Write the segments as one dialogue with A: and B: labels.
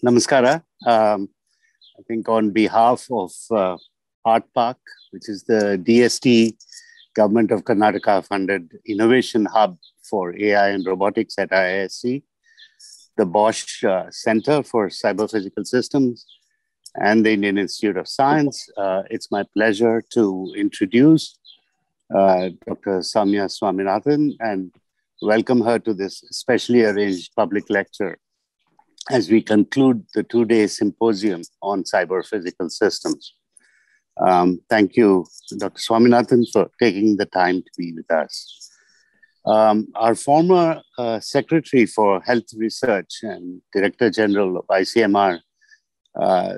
A: Namaskara. I think on behalf of Art Park, which is the DST Government of Karnataka funded innovation hub for AI and robotics at IISc, the Bosch Center for Cyber-Physical Systems, and the Indian Institute of Science, it's my pleasure to introduce Dr. Soumya Swaminathan and welcome her to this specially arranged public lecture as we conclude the two-day symposium on cyber-physical systems. Thank you, Dr. Swaminathan, for taking the time to be with us. Our former Secretary for Health Research and Director General of ICMR,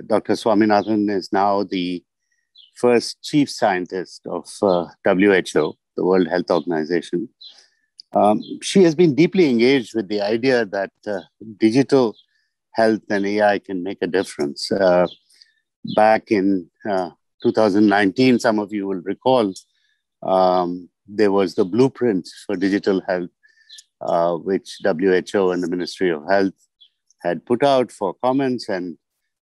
A: Dr. Swaminathan, is now the first Chief Scientist of WHO, the World Health Organization. She has been deeply engaged with the idea that digital health and AI can make a difference. Back in 2019, some of you will recall, there was the blueprint for digital health, which WHO and the Ministry of Health had put out for comments, and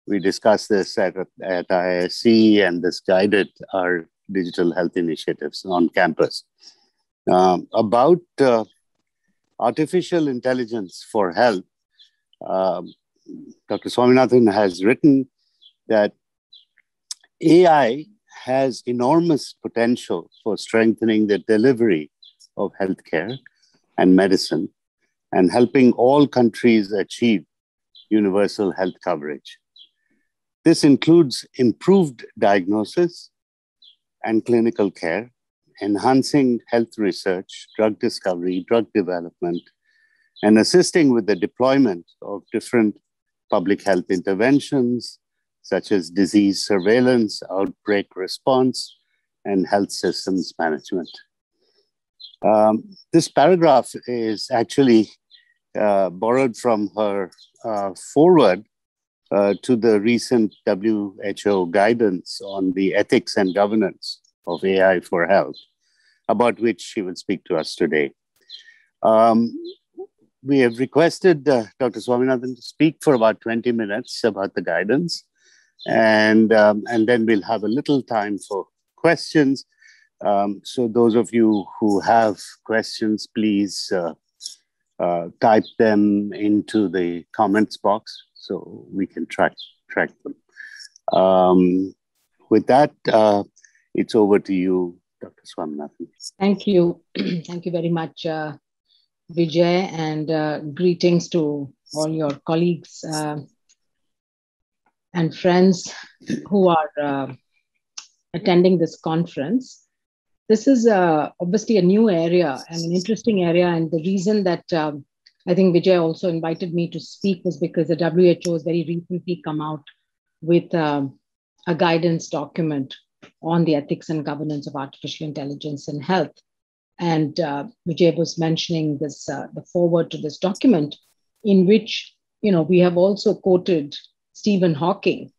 A: we discussed this at IISc, and this guided our digital health initiatives on campus. About artificial intelligence for health, Dr. Swaminathan has written that AI has enormous potential for strengthening the delivery of healthcare and medicine and helping all countries achieve universal health coverage. This includes improved diagnosis and clinical care, enhancing health research, drug discovery, drug development, and assisting with the deployment of different public health interventions, such as disease surveillance, outbreak response, and health systems management. This paragraph is actually borrowed from her foreword to the recent WHO guidance on the ethics and governance of AI for health, about which she will speak to us today. We have requested Dr. Swaminathan to speak for about 20 minutes about the guidance, and then we'll have a little time for questions. So those of you who have questions, please type them into the comments box so we can track them. With that, it's over to you, Dr. Swaminathan.
B: Thank you. Thank you very much, Vijay, and greetings to all your colleagues and friends who are attending this conference. This is obviously a new area and an interesting area, and the reason that I think Vijay also invited me to speak was because the WHO has very recently come out with a guidance document on the ethics and governance of artificial intelligence in health. And Vijay was mentioning this, the foreword to this document, in which we have also quoted Stephen Hawking,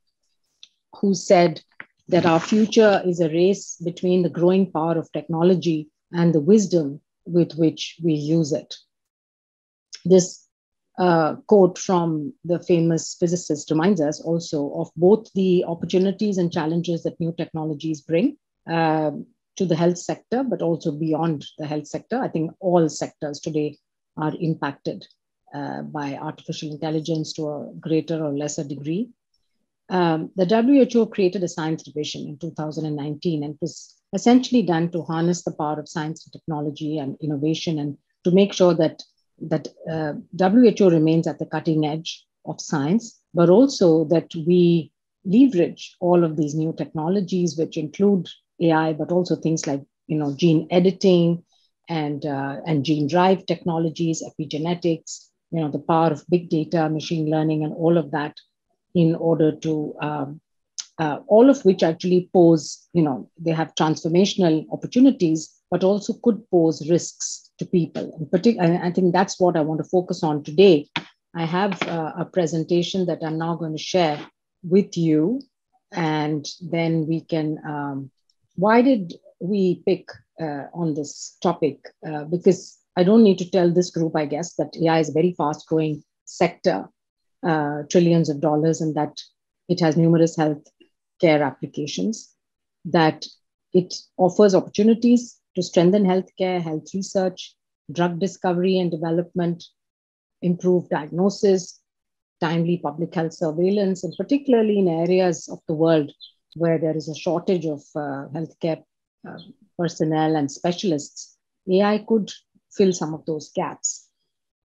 B: who said that our future is a race between the growing power of technology and the wisdom with which we use it. This quote from the famous physicist reminds us also of both the opportunities and challenges that new technologies bring to the health sector, but also beyond the health sector. I think all sectors today are impacted by artificial intelligence to a greater or lesser degree. The WHO created a science division in 2019, and it was essentially done to harness the power of science and technology and innovation, and to make sure that WHO remains at the cutting edge of science, but also that we leverage all of these new technologies, which include AI, but also things like gene editing and gene drive technologies, epigenetics, the power of big data, machine learning, and all of that, in order to all of which actually pose, they have transformational opportunities, but also could pose risks to people. In particular, I think that's what I want to focus on today. I have a presentation that I'm now going to share with you, and then we can. Why did we pick on this topic? Because I don't need to tell this group, I guess, that AI is a very fast-growing sector, trillions of dollars, and that it has numerous health care applications, that it offers opportunities to strengthen healthcare, health research, drug discovery and development, improve diagnosis, timely public health surveillance, and particularly in areas of the world where there is a shortage of healthcare personnel and specialists, AI could fill some of those gaps.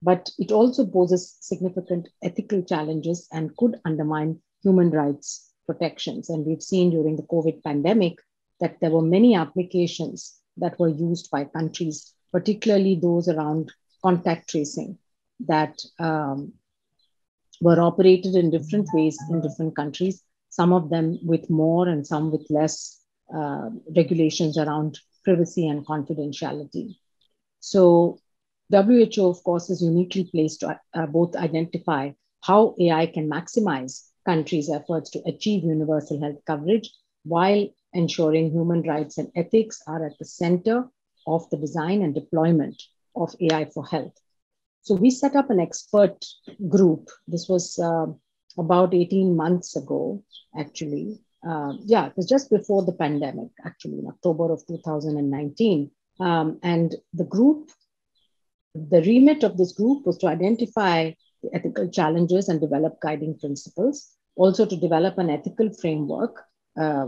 B: But it also poses significant ethical challenges and could undermine human rights protections. And we've seen during the COVID pandemic that there were many applications that were used by countries, particularly those around contact tracing, that were operated in different ways in different countries, some of them with more and some with less regulations around privacy and confidentiality. So WHO, of course, is uniquely placed to both identify how AI can maximize countries' efforts to achieve universal health coverage while ensuring human rights and ethics are at the center of the design and deployment of AI for health. So we set up an expert group. This was about 18 months ago, actually. It was just before the pandemic, actually, in October of 2019. And the remit of this group was to identify the ethical challenges and develop guiding principles, also to develop an ethical framework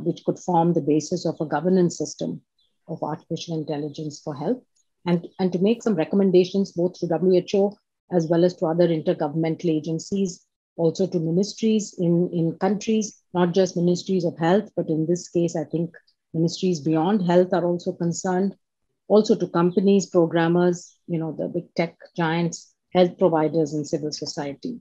B: which could form the basis of a governance system of artificial intelligence for health, and to make some recommendations both to WHO as well as to other intergovernmental agencies, also to ministries in countries, not just ministries of health, but in this case, I think ministries beyond health are also concerned, also to companies, programmers, the big tech giants, health providers, and civil society.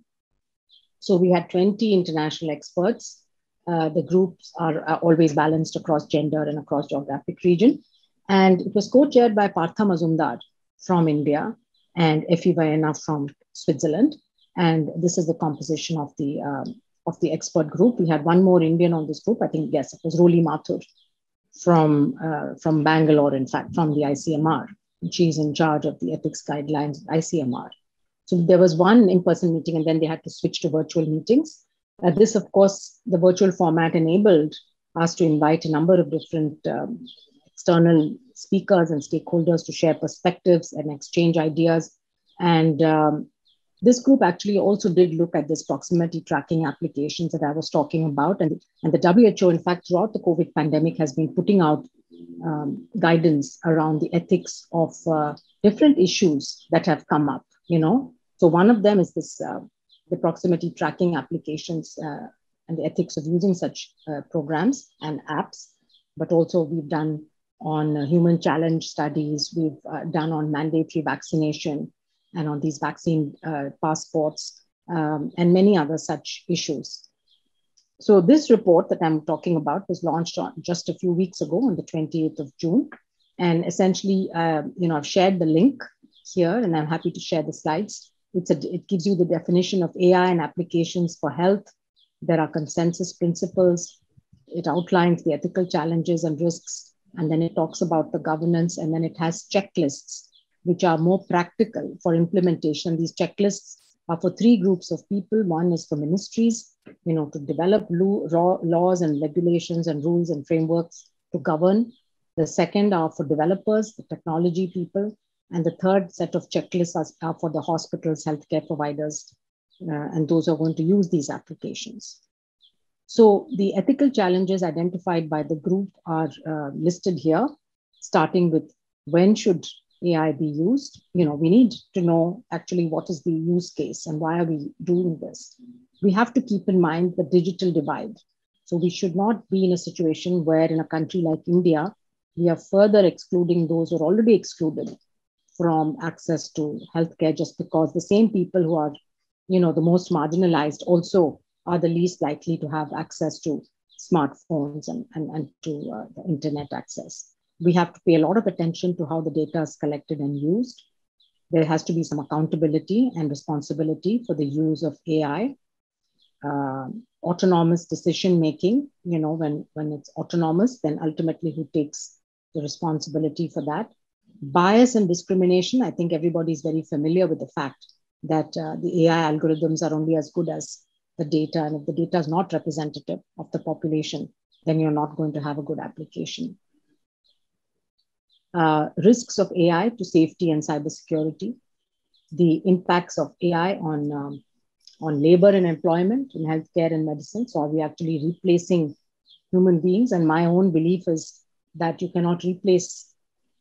B: So we had 20 international experts. The groups are always balanced across gender and across geographic region. And it was co-chaired by Partha Mazumdar from India and Effie Vaiena from Switzerland. And this is the composition of the expert group. We had one more Indian on this group. I think, yes, it was Roli Mathur from Bangalore, in fact, from the ICMR. She's in charge of the ethics guidelines at ICMR. So there was one in-person meeting, and then they had to switch to virtual meetings. This, of course, the virtual format enabled us to invite a number of different external speakers and stakeholders to share perspectives and exchange ideas. And this group actually also did look at this proximity tracking applications that I was talking about. And the WHO, in fact, throughout the COVID pandemic has been putting out guidance around the ethics of different issues that have come up, So one of them is this, the proximity tracking applications and the ethics of using such programs and apps. But also we've done on human challenge studies, we've done on mandatory vaccination and on these vaccine passports and many other such issues. So this report that I'm talking about was launched just a few weeks ago on the 28th of June. And essentially, I've shared the link here and I'm happy to share the slides. It gives you the definition of AI and applications for health. There are consensus principles. It outlines the ethical challenges and risks. And then it talks about the governance, and then it has checklists, which are more practical for implementation. These checklists are for three groups of people. One is for ministries, to develop laws and regulations and rules and frameworks to govern. The second are for developers, the technology people. And the third set of checklists are for the hospitals, healthcare providers, and those who are going to use these applications. So the ethical challenges identified by the group are listed here, starting with when should AI be used? We need to know actually what is the use case and why are we doing this? We have to keep in mind the digital divide. So we should not be in a situation where in a country like India, we are further excluding those who are already excluded from access to healthcare just because the same people who are, the most marginalized also are the least likely to have access to smartphones and to the internet access. We have to pay a lot of attention to how the data is collected and used. There has to be some accountability and responsibility for the use of AI. Autonomous decision-making, when it's autonomous, then ultimately who takes the responsibility for that? Bias and discrimination, I think everybody is very familiar with the fact that the AI algorithms are only as good as the data. And if the data is not representative of the population, then you're not going to have a good application. Risks of AI to safety and cybersecurity, the impacts of AI on labor and employment in healthcare and medicine. So are we actually replacing human beings? And my own belief is that you cannot replace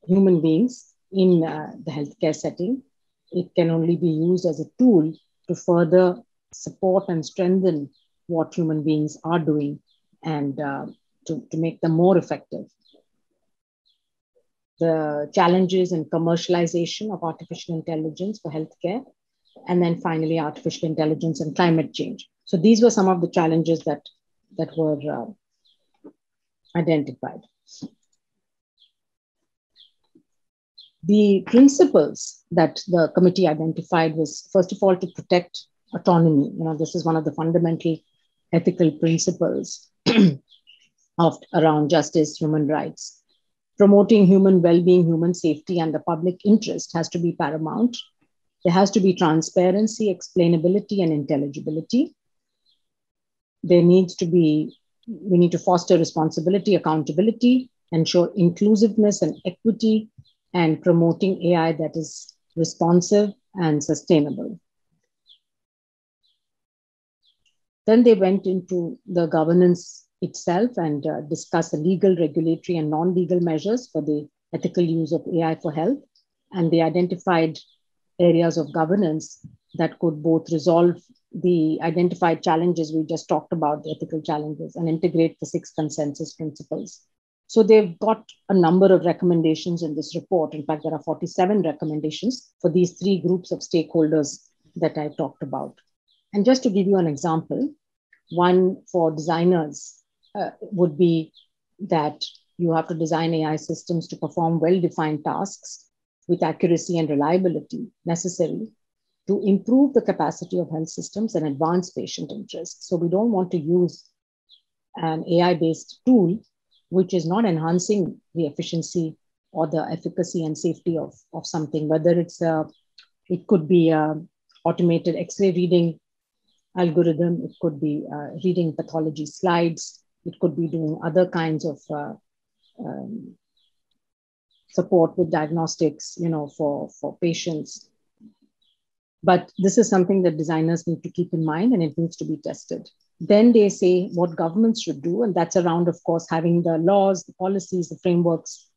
B: human beings in the healthcare setting. It can only be used as a tool to further support and strengthen what human beings are doing and to make them more effective. The challenges in commercialization of artificial intelligence for healthcare, and then finally artificial intelligence and climate change. So these were some of the challenges that were identified. The principles that the committee identified was, first of all, to protect autonomy. This is one of the fundamental ethical principles around justice, human rights. Promoting human well-being, human safety, and the public interest has to be paramount. There has to be transparency, explainability, and intelligibility. We need to foster responsibility, accountability, ensure inclusiveness and equity, and promoting AI that is responsive and sustainable. Then they went into the governance itself and discussed the legal, regulatory, and non-legal measures for the ethical use of AI for health. And they identified areas of governance that could both resolve the identified challenges we just talked about, the ethical challenges, and integrate the 6 consensus principles. So they've got a number of recommendations in this report. In fact, there are 47 recommendations for these 3 groups of stakeholders that I talked about. And just to give you an example, one for designers would be that you have to design AI systems to perform well-defined tasks with accuracy and reliability necessary to improve the capacity of health systems and advance patient interests. So we don't want to use an AI-based tool which is not enhancing the efficiency or the efficacy and safety of something, whether it could be automated X-ray reading algorithm, it could be reading pathology slides, it could be doing other kinds of support with diagnostics, for patients. But this is something that designers need to keep in mind, and it needs to be tested. Then they say what governments should do, and that's around, of course, having the laws, the policies, the frameworks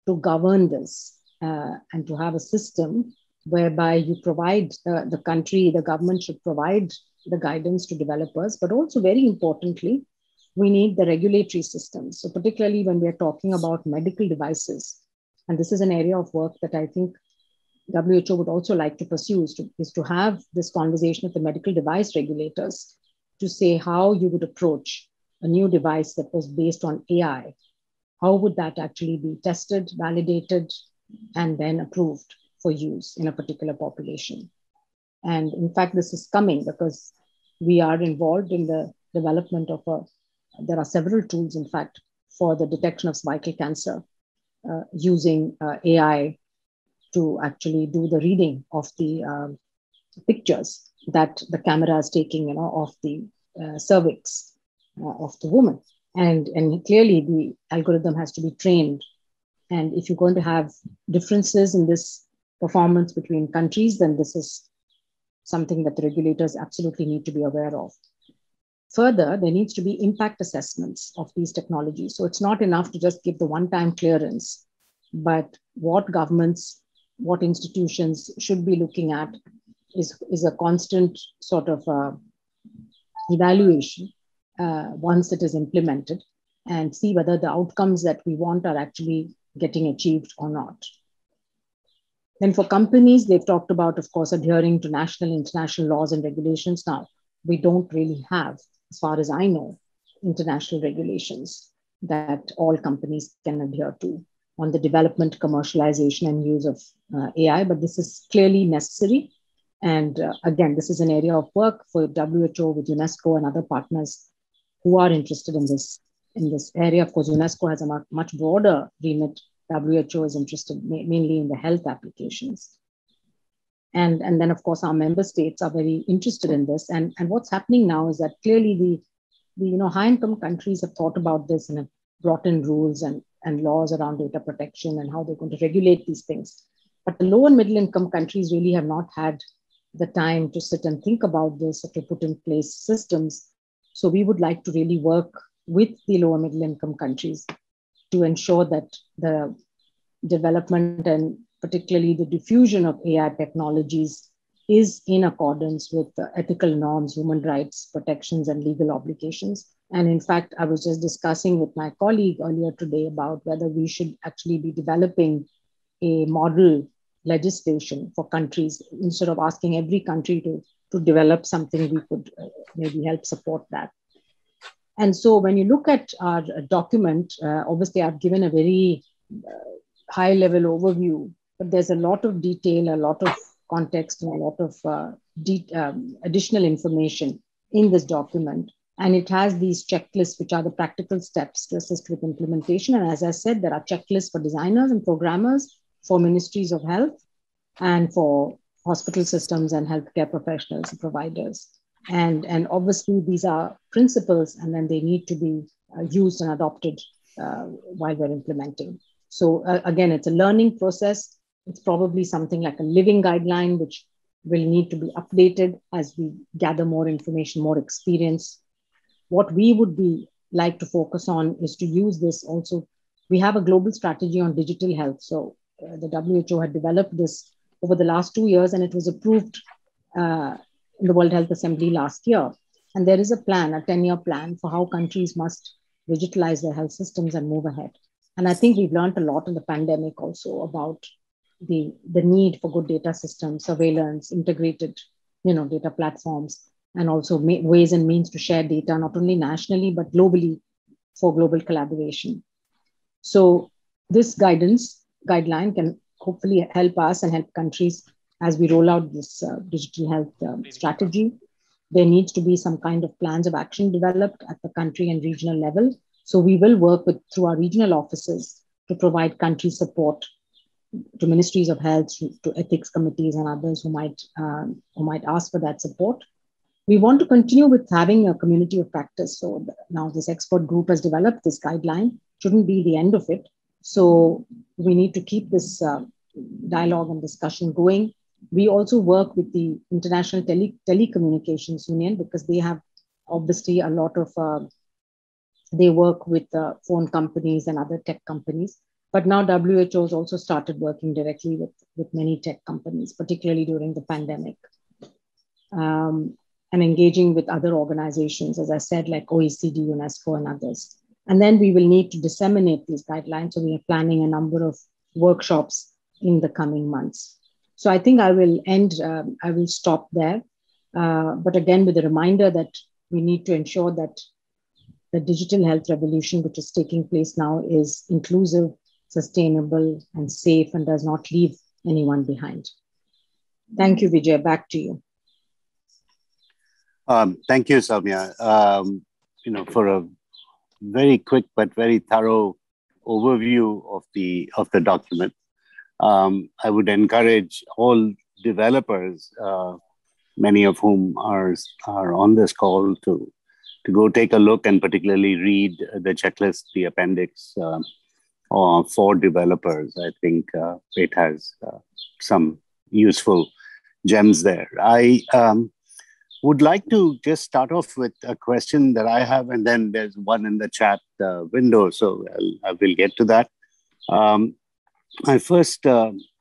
B: to govern this, and to have a system whereby you provide the country, the government should provide the guidance to developers, but also very importantly, we need the regulatory systems. So particularly when we're talking about medical devices, and this is an area of work that I think WHO would also like to pursue, is to have this conversation with the medical device regulators to say how you would approach a new device that was based on AI. How would that actually be tested, validated, and then approved for use in a particular population? And in fact, this is coming because we are involved in the development of there are several tools, in fact, for the detection of cervical cancer using AI to actually do the reading of the pictures that the camera is taking, of the cervix of the woman. And clearly the algorithm has to be trained. And if you're going to have differences in this performance between countries, then this is something that the regulators absolutely need to be aware of. Further, there needs to be impact assessments of these technologies. So it's not enough to just give the one-time clearance, but what governments, what institutions should be looking at is a constant sort of evaluation once it is implemented, and see whether the outcomes that we want are actually getting achieved or not. Then for companies, they've talked about, of course, adhering to national and international laws and regulations. Now, we don't really have, as far as I know, international regulations that all companies can adhere to on the development, commercialization, and use of AI, but this is clearly necessary. And again, this is an area of work for WHO with UNESCO and other partners who are interested in this area. Of course, UNESCO has a much broader remit. WHO is interested mainly in the health applications. And then, of course, our member states are very interested in this. And what's happening now is that clearly the high-income countries have thought about this and have brought in rules and laws around data protection and how they're going to regulate these things. But the low and middle income countries really have not had the time to sit and think about this or to put in place systems. So we would like to really work with the lower middle income countries to ensure that the development and particularly the diffusion of AI technologies is in accordance with the ethical norms, human rights protections, and legal obligations. And in fact, I was just discussing with my colleague earlier today about whether we should actually be developing a model legislation for countries instead of asking every country to develop something. We could maybe help support that. And so when you look at our document, obviously I've given a very high level overview, but there's a lot of detail, a lot of context, and a lot of additional information in this document. And it has these checklists, which are the practical steps to assist with implementation. And as I said, there are checklists for designers and programmers, for ministries of health, and for hospital systems and healthcare professionals and providers. And obviously, these are principles, and then they need to be used and adopted while we're implementing. So again, it's a learning process. It's probably something like a living guideline, which will need to be updated as we gather more information, more experience. What we would be like to focus on is to use this also. We have a global strategy on digital health. So the WHO had developed this over the last 2 years, and it was approved in the World Health Assembly last year. And there is a plan, a 10-year plan for how countries must digitalize their health systems and move ahead. And I think we've learned a lot in the pandemic also about the need for good data systems, surveillance, integrated data platforms, and also ways and means to share data, not only nationally, but globally for global collaboration. So this guideline can hopefully help us and help countries as we roll out this digital health strategy. There needs to be some kind of plans of action developed at the country and regional level. So we will work through our regional offices to provide country support to ministries of health, to ethics committees and others who might ask for that support. We want to continue with having a community of practice. So now this expert group has developed this guideline, shouldn't be the end of it. So we need to keep this dialogue and discussion going. We also work with the International Telecommunications Union because they have obviously a lot of, they work with phone companies and other tech companies. But now WHO has also started working directly with many tech companies, particularly during the pandemic, and engaging with other organizations, as I said, like OECD, UNESCO, and others. And then we will need to disseminate these guidelines. So we are planning a number of workshops in the coming months. So I think I will stop there. But again, with a reminder that we need to ensure that the digital health revolution, which is taking place now, is inclusive, sustainable, and safe, and does not leave anyone behind. Thank you, Vijay. Back to you.
A: Thank you, Soumya. For a very quick but very thorough overview of the document. I would encourage all developers, many of whom are on this call, to go take a look and particularly read the checklist, the appendix for developers. I think it has some useful gems there. I would like to just start off with a question that I have, and then there's one in the chat window, so I will get to that. My first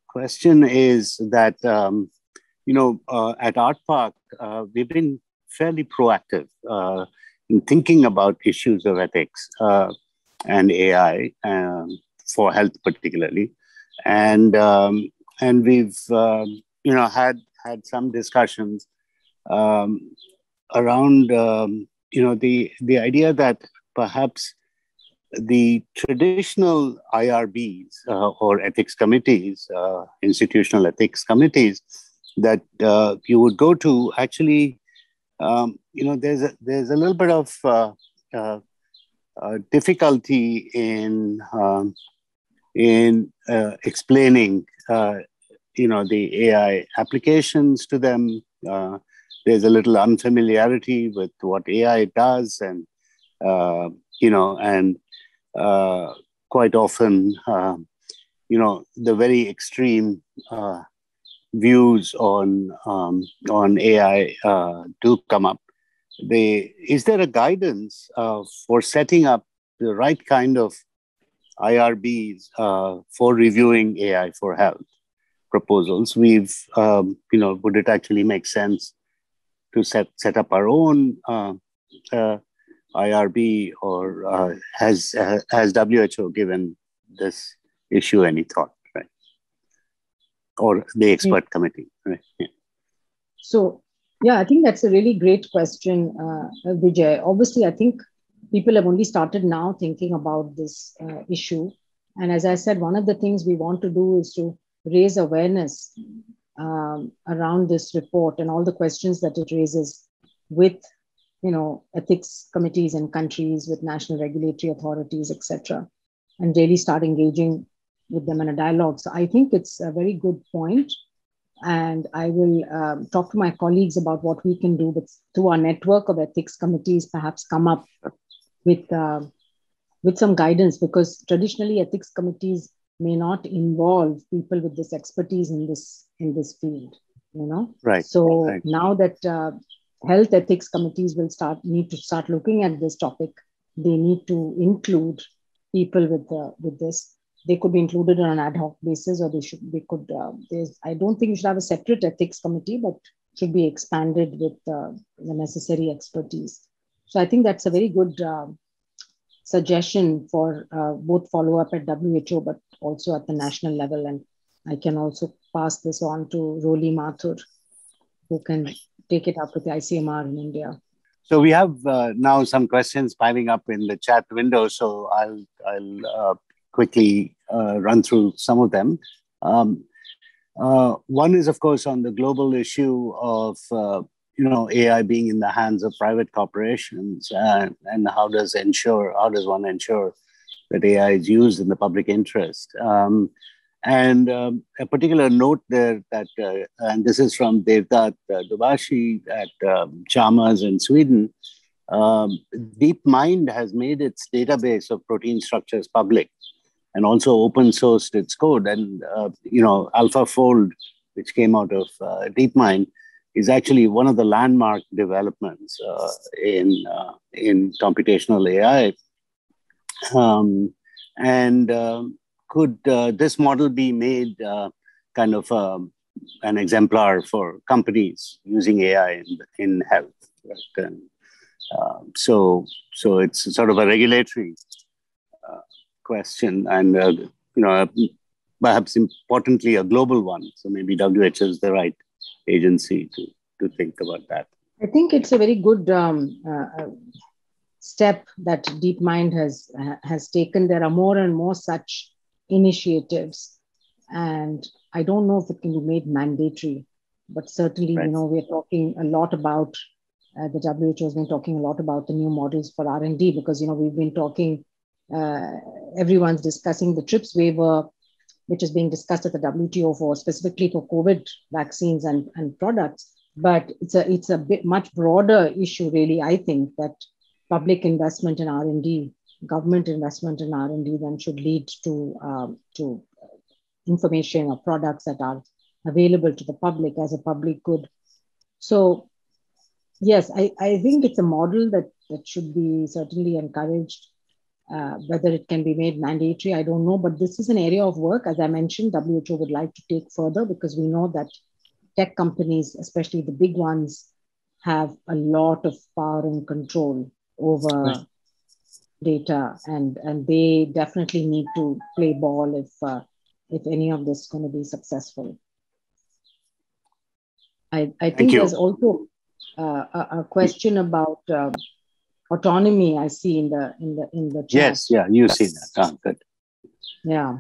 A: question is that, at Art Park, we've been fairly proactive in thinking about issues of ethics and AI for health particularly. And we've, had some discussions around, the idea that perhaps the traditional IRBs or ethics committees, institutional ethics committees that you would go to, actually, there's a little bit of difficulty in explaining the AI applications to them. There's a little unfamiliarity with what AI does, and quite often, the very extreme views on AI do come up. Is there a guidance for setting up the right kind of IRBs for reviewing AI for health proposals? Would it actually make sense to set up our own IRB, or has WHO given this issue any thought, right? Or the expert committee, right? Yeah.
B: So, I think that's a really great question, Vijay. Obviously, I think people have only started now thinking about this issue. And as I said, one of the things we want to do is to raise awareness around this report and all the questions that it raises with, ethics committees in countries, with national regulatory authorities, etc., and really start engaging with them in a dialogue. So I think it's a very good point. And I will talk to my colleagues about what we can do, but through our network of ethics committees, perhaps come up with some guidance, because traditionally ethics committees may not involve people with this expertise in this field,
A: Right.
B: So
A: right.
B: Now that health ethics committees need to start looking at this topic, they need to include people with this. They could be included on an ad hoc basis, or I don't think you should have a separate ethics committee, but should be expanded with the necessary expertise. So I think that's a very good suggestion for both follow-up at WHO, but also at the national level. And I can also pass this on to Roli Mathur, who can take it up with the ICMR in India.
A: So we have now some questions piling up in the chat window. So I'll quickly run through some of them. One is, of course, on the global issue of AI being in the hands of private corporations, and how does one ensure that AI is used in the public interest? And a particular note there that, and this is from Devdutt Dubhashi at Chalmers in Sweden. DeepMind has made its database of protein structures public, and also open sourced its code. And AlphaFold, which came out of DeepMind, is actually one of the landmark developments in computational AI. Could this model be made kind of an exemplar for companies using AI in health? Right? And, so it's sort of a regulatory question, and perhaps importantly a global one. So maybe WHO is the right agency to think about that.
B: I think it's a very good step that DeepMind has taken. There are more and more such initiatives, and I don't know if it can be made mandatory, but certainly,
A: right.
B: We're talking a lot about the WHO has been talking a lot about the new models for R&D, because we've been talking. Everyone's discussing the TRIPS waiver, which is being discussed at the WTO specifically for COVID vaccines and products. But it's a bit much broader issue, really. I think that public investment in R&D, government investment in R&D, then should lead to information or products that are available to the public as a public good. So yes, I think it's a model that should be certainly encouraged. Whether it can be made mandatory, I don't know. But this is an area of work, as I mentioned, WHO would like to take further, because we know that tech companies, especially the big ones, have a lot of power and control over data, and they definitely need to play ball if any of this is going to be successful. I think there's also a question about autonomy. I see in the chat.
A: Yes, yeah, you see that. Good.
B: Yeah.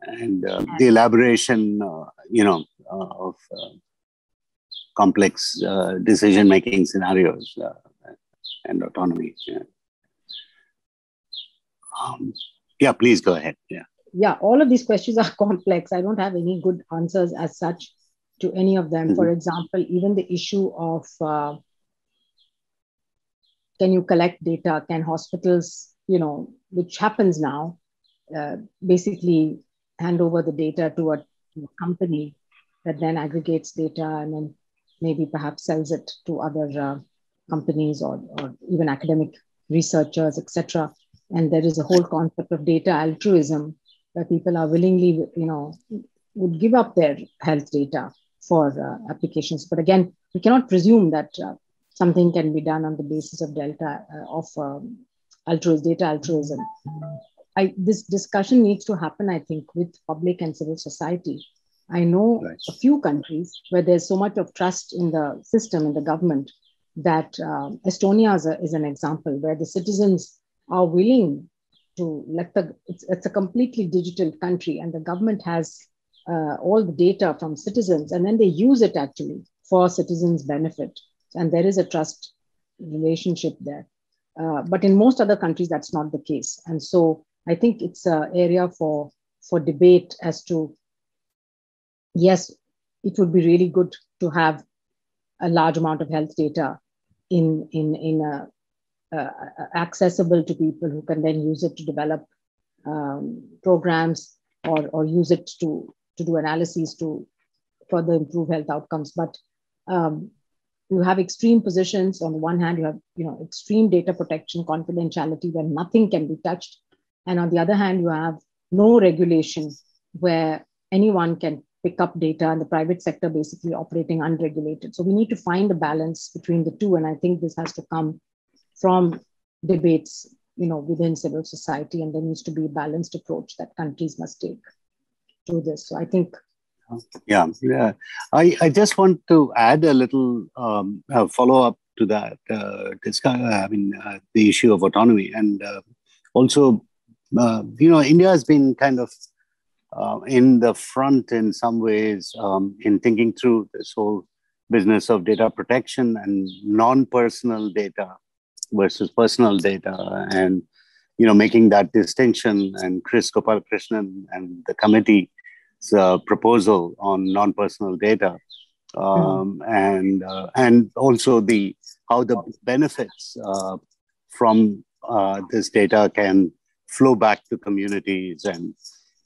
A: And the elaboration, of complex decision-making scenarios and autonomy. Yeah. Please go ahead. Yeah.
B: yeah, all of these questions are complex. I don't have any good answers as such to any of them. For example, even the issue of can you collect data? Can hospitals, which happens now, basically hand over the data to a company that then aggregates data and then maybe perhaps sells it to other companies or even academic researchers, etc. And there is a whole concept of data altruism where people are willingly, would give up their health data for applications. But again, we cannot presume that something can be done on the basis of data altruism. This discussion needs to happen, I think, with public and civil society. I know a few countries where there's so much of trust in the system, in the government, that Estonia is an example where the citizens are willing to it's a completely digital country, and the government has all the data from citizens, and then they use it actually for citizens' benefit. And there is a trust relationship there. But in most other countries, that's not the case. And so I think it's an area for debate as to, yes, it would be really good to have a large amount of health data accessible to people who can then use it to develop programs or use it to do analyses to further improve health outcomes. But you have extreme positions. On the one hand, you have extreme data protection, confidentiality, where nothing can be touched, and on the other hand, you have no regulation, where anyone can pick up data, and the private sector basically operating unregulated. So we need to find a balance between the two, and I think this has to come from debates, within civil society, and there needs to be a balanced approach that countries must take to this. So I think.
A: Yeah. I just want to add a little follow-up to that, the issue of autonomy. And also, India has been kind of in the front in some ways in thinking through this whole business of data protection and non-personal data versus personal data, and, making that distinction. And Chris Gopalakrishnan and the committee proposal on non-personal data, and also how the benefits from this data can flow back to communities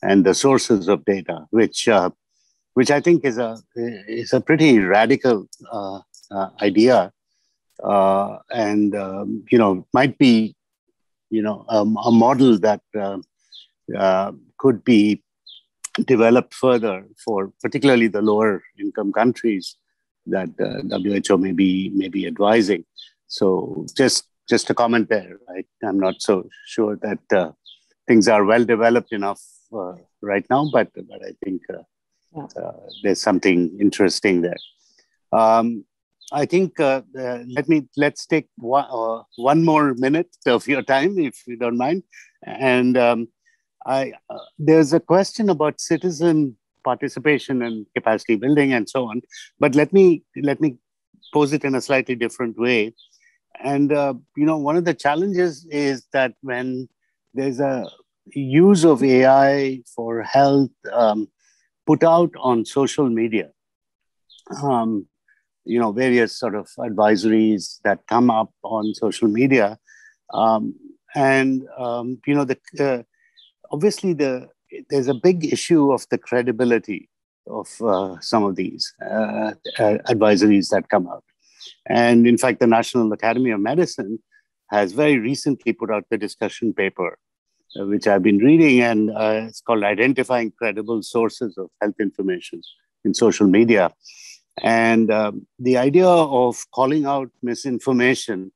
A: and the sources of data, which I think is a pretty radical idea, and might be a model that could be developed further for particularly the lower income countries that WHO may be advising. So just a comment there. I'm not so sure that things are well developed enough right now, but I think there's something interesting there. I think let's take one more minute of your time, if you don't mind, and. There's a question about citizen participation and capacity building and so on, but let me pose it in a slightly different way. And one of the challenges is that when there's a use of AI for health put out on social media, various sort of advisories that come up on social media, obviously, there's a big issue of the credibility of some of these advisories that come out. And in fact, the National Academy of Medicine has very recently put out the discussion paper, which I've been reading, and it's called Identifying Credible Sources of Health Information in Social Media. And the idea of calling out misinformation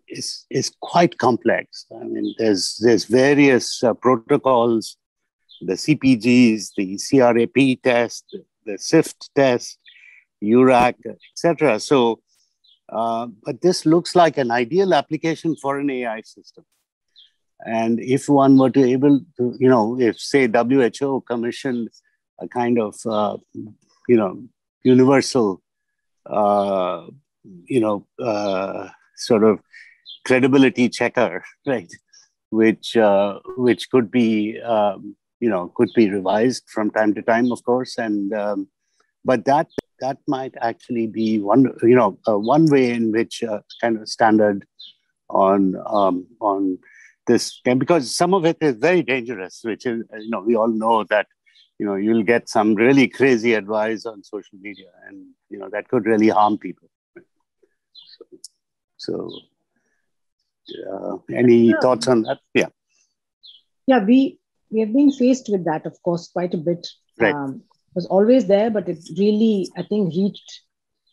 A: is quite complex. I mean, there's various protocols, the CPGs, the CRAP test, the SIFT test, URAC, etc. So, but this looks like an ideal application for an AI system. And if one were to able to, if say WHO commissioned a kind of, universal, sort of credibility checker, right? which could be could be revised from time to time, of course, and but that might actually be one way in which kind of standard on this, because some of it is very dangerous, which is, we all know that you'll get some really crazy advice on social media, and that could really harm people. So any thoughts on that?
B: Yeah, we have been faced with that, of course, quite a bit.
A: Right.
B: It was always there, but it really, I think, reached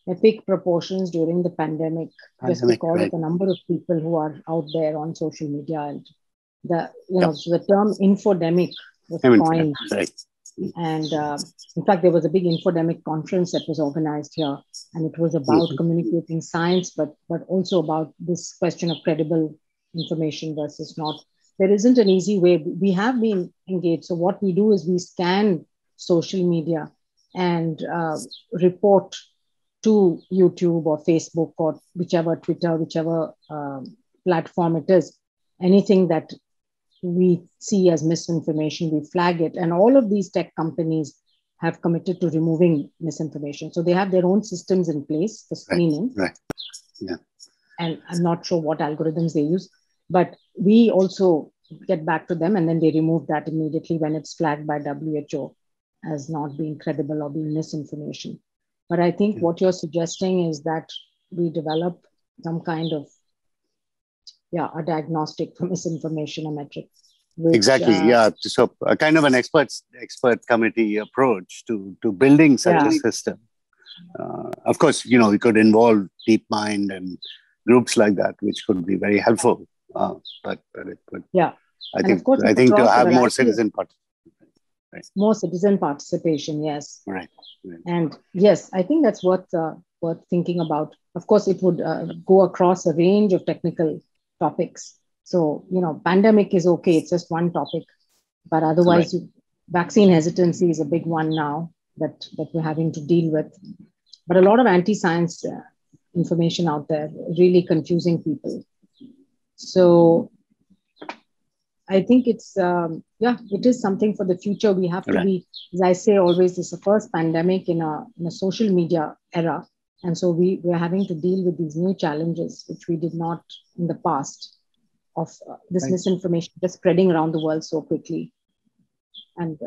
B: epic proportions during the pandemic, just because of the number of people who are out there on social media, and so the term infodemic was coined.
A: Right.
B: And in fact, there was a big infodemic conference that was organized here, and it was about communicating science, but also about this question of credible information versus not. There isn't an easy way. We have been engaged. So what we do is we scan social media and report to YouTube or Facebook or Twitter, whichever platform it is, anything that we see as misinformation, we flag it. And all of these tech companies have committed to removing misinformation. So they have their own systems in place for screening.
A: Right. Yeah.
B: And I'm not sure what algorithms they use, but we also get back to them, and then they remove that immediately when it's flagged by WHO as not being credible or being misinformation. But I think what you're suggesting is that we develop some kind of a diagnostic for misinformation, a metric.
A: Exactly. So a kind of an expert committee approach to building such a system. Of course, we could involve DeepMind and groups like that, which could be very helpful. But it would.
B: Yeah.
A: I think to have more citizen participation.
B: Right. More citizen participation. Yes.
A: Right.
B: And yes, I think that's worth thinking about. Of course, it would go across a range of technical topics. So, pandemic is okay. It's just one topic. But otherwise, vaccine hesitancy is a big one now that we're having to deal with. But a lot of anti-science information out there, really confusing people. So I think it's, it is something for the future. We have to be, as I say always, this is the first pandemic in a social media era. And so we're having to deal with these new challenges, which we did not in the past, of this misinformation just spreading around the world so quickly. And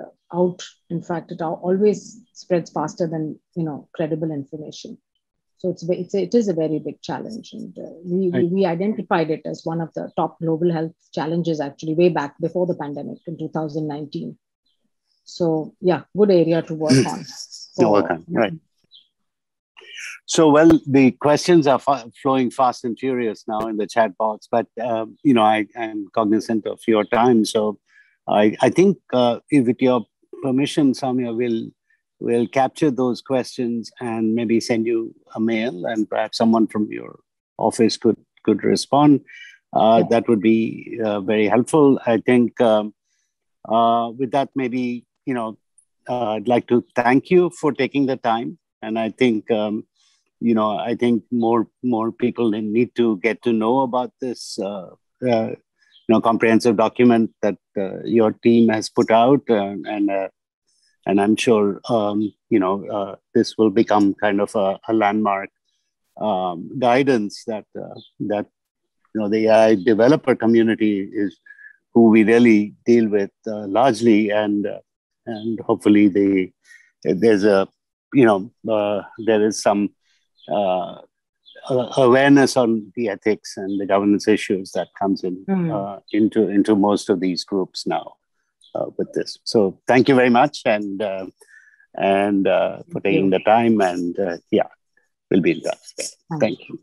B: in fact, it always spreads faster than, credible information. So it is a very big challenge. And we identified it as one of the top global health challenges, actually, way back before the pandemic in 2019. So good area to work on.
A: Right. So, the questions are flowing fast and furious now in the chat box, but, I am cognizant of your time. So I think with your permission, Soumya, we'll capture those questions and maybe send you a mail, and perhaps someone from your office could respond. That would be very helpful. I think with that, maybe, I'd like to thank you for taking the time. And I think, I think more people need to get to know about this, comprehensive document that your team has put out, and I'm sure this will become kind of a landmark guidance that the AI developer community is who we really deal with largely, and hopefully there's there is some awareness on the ethics and the governance issues that comes into most of these groups now with this. So thank you very much, and for taking the time, and we'll be in touch. Thank you.